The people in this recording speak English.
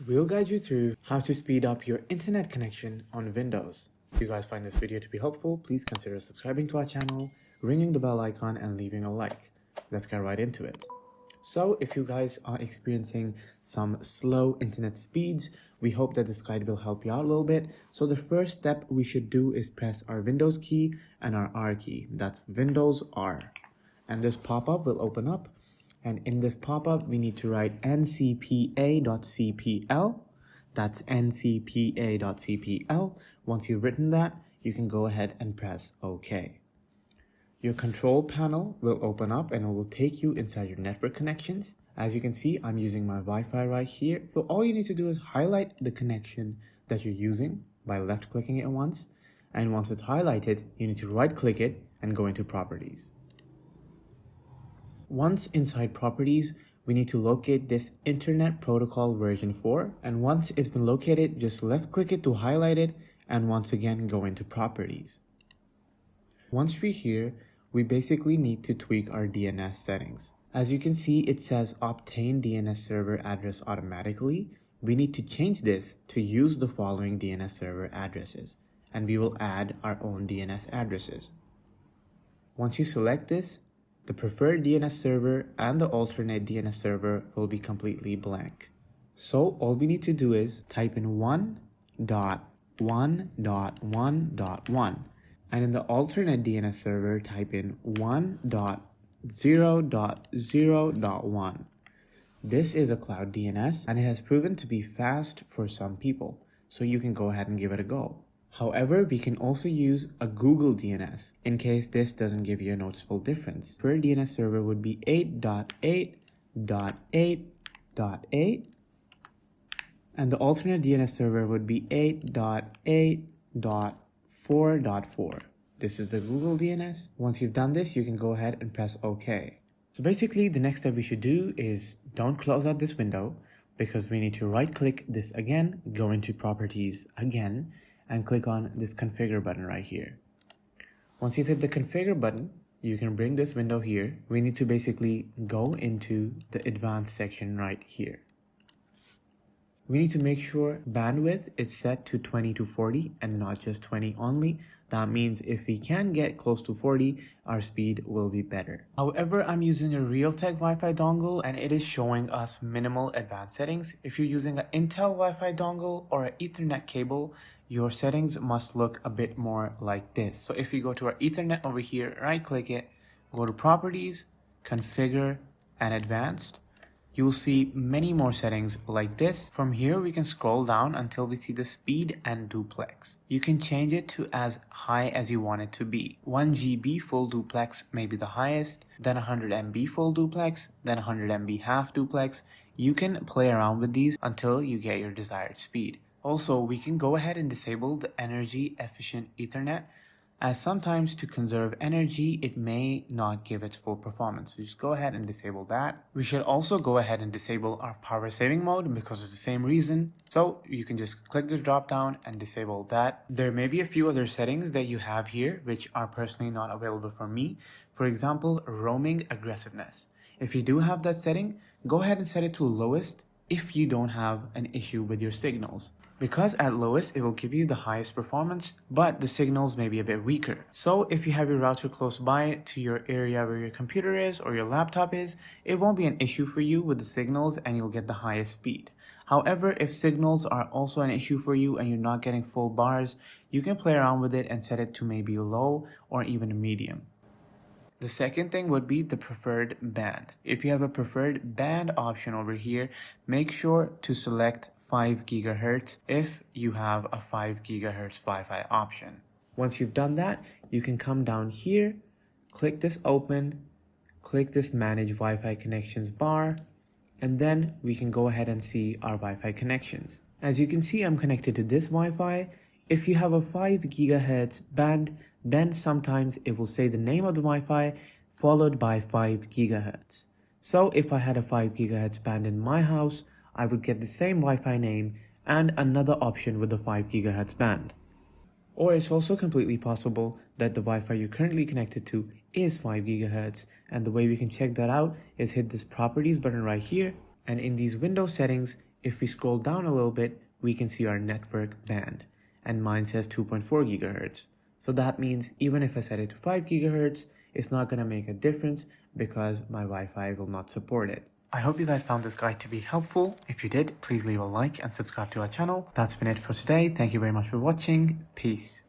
we'll guide you through how to speed up your internet connection on Windows. If you guys find this video to be helpful, please consider subscribing to our channel, ringing the bell icon, and leaving a like. Let's get right into it. So if you guys are experiencing some slow internet speeds, we hope that this guide will help you out a little bit. So the first step we should do is press our Windows key and our R key. That's Windows R. And this pop-up will open up. And in this pop-up, we need to write ncpa.cpl. That's ncpa.cpl. Once you've written that, you can go ahead and press OK. Your control panel will open up and it will take you inside your network connections. As you can see, I'm using my Wi-Fi right here. So all you need to do is highlight the connection that you're using by left-clicking it once. And once it's highlighted, you need to right-click it and go into Properties. Once inside Properties, we need to locate this Internet Protocol version 4. And once it's been located, just left-click it to highlight it and once again go into Properties. Once we're here, we basically need to tweak our DNS settings. As you can see, it says obtain DNS server address automatically. We need to change this to use the following DNS server addresses, and we will add our own DNS addresses. Once you select this, the preferred DNS server and the alternate DNS server will be completely blank. So all we need to do is type in 1.1.1.1, and in the alternate DNS server, type in 1.0.0.1. This is a cloud DNS and it has proven to be fast for some people, so you can go ahead and give it a go. However, we can also use a Google DNS in case this doesn't give you a noticeable difference. Per DNS server would be 8.8.8.8, and the alternate DNS server would be 8.8.4.4. This is the Google DNS. Once you've done this, you can go ahead and press OK. So basically, the next step we should do is don't close out this window because we need to right-click this again, go into Properties again, and click on this configure button right here. Once you've hit the configure button, you can bring this window here. We need to basically go into the advanced section right here. We need to make sure bandwidth is set to 20 to 40 and not just 20 only. That means if we can get close to 40, our speed will be better. However, I'm using a Realtek Wi-Fi dongle and it is showing us minimal advanced settings. If you're using an Intel Wi-Fi dongle or an Ethernet cable, your settings must look a bit more like this. So if you go to our Ethernet over here, right click it, go to Properties, Configure, and Advanced, you'll see many more settings like this. From here, we can scroll down until we see the speed and duplex. You can change it to as high as you want it to be. 1 GB full duplex may be the highest, then 100 MB full duplex, then 100 MB half duplex. You can play around with these until you get your desired speed. Also, we can go ahead and disable the energy efficient Ethernet, as sometimes to conserve energy, it may not give its full performance. So just go ahead and disable that. We should also go ahead and disable our power saving mode because of the same reason. So you can just click the drop down and disable that. There may be a few other settings that you have here, which are personally not available for me. For example, roaming aggressiveness. If you do have that setting, go ahead and set it to lowest if you don't have an issue with your signals. Because at lowest, it will give you the highest performance, but the signals may be a bit weaker. So if you have your router close by to your area where your computer is or your laptop is, it won't be an issue for you with the signals and you'll get the highest speed. However, if signals are also an issue for you and you're not getting full bars, you can play around with it and set it to maybe low or even medium. The second thing would be the preferred band. If you have a preferred band option over here, make sure to select 5 GHz if you have a 5 GHz Wi-Fi option. Once you've done that, you can come down here, click this open, click this manage Wi-Fi connections bar, and then we can go ahead and see our Wi-Fi connections. As you can see, I'm connected to this Wi-Fi. If you have a 5 GHz band, then sometimes it will say the name of the Wi-Fi followed by 5 GHz. So if I had a 5 GHz band in my house, I would get the same Wi-Fi name and another option with the 5 GHz band. Or it's also completely possible that the Wi-Fi you're currently connected to is 5 GHz, and the way we can check that out is hit this Properties button right here, and in these Windows settings, If we scroll down a little bit, we can see our network band, and mine says 2.4 gigahertz. So that means even if I set it to 5 gigahertz, it's not going to make a difference because my Wi-Fi will not support it. I hope you guys found this guide to be helpful. If you did, please leave a like and subscribe to our channel. That's been it for today. Thank you very much for watching. Peace.